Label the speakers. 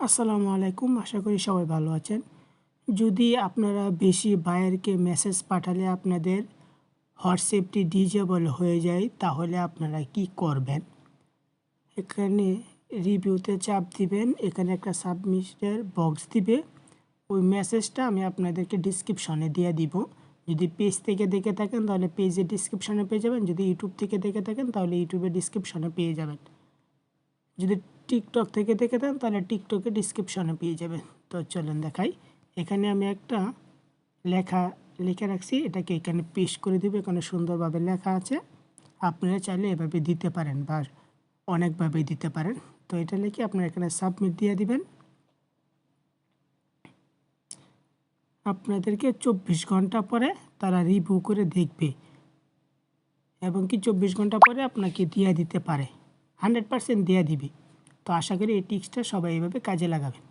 Speaker 1: আসসালামু আলাইকুম, আশা করি সবাই ভালো আছেন। যদি আপনারা বেশি বায়ারকে মেসেজ পাঠালে আপনাদের হোয়াটসঅ্যাপটি ডিজেবল হয়ে যায়, তাহলে আপনারা কি করবেন? এখানে রিভিউতে চাপ দিবেন, এখানে একটা সাবমিটের বক্স দিবে। ওই মেসেজটা আমি আপনাদেরকে ডিসক্রিপশনে দিয়ে দিব। যদি পেজ থেকে দেখে থাকেন তাহলে পেজের ডিসক্রিপশনে পেয়ে যাবেন, যদি ইউটিউব থেকে দেখে থাকেন তাহলে ইউটিউবের ডিসক্রিপশনে পেয়ে যাবেন, যদি টিকটক থেকে দেখে থাকেন তাহলে টিকটকে ডিসক্রিপশনে পেয়ে যাবেন। তো চলেন দেখাই। এখানে আমি একটা লিখে রাখছি, এটাকে এখানে পেস্ট করে দিব। এখানে সুন্দরভাবে লেখা আছে, আপনারা চাইলে এভাবে দিতে পারেন বা অনেকভাবে দিতে পারেন। তো এটা লিখে আপনারা এখানে সাবমিট দিয়ে দিবেন। আপনাদেরকে 24 ঘন্টা পরে তারা রিভিউ করে দেখবে এবং কি 24 ঘন্টা পরে আপনাকে দিয়ে দিতে পারে, 100% দিয়ে দিবে। তো আশা করি এই টিপসটা সবাই এভাবে কাজে লাগাবেন।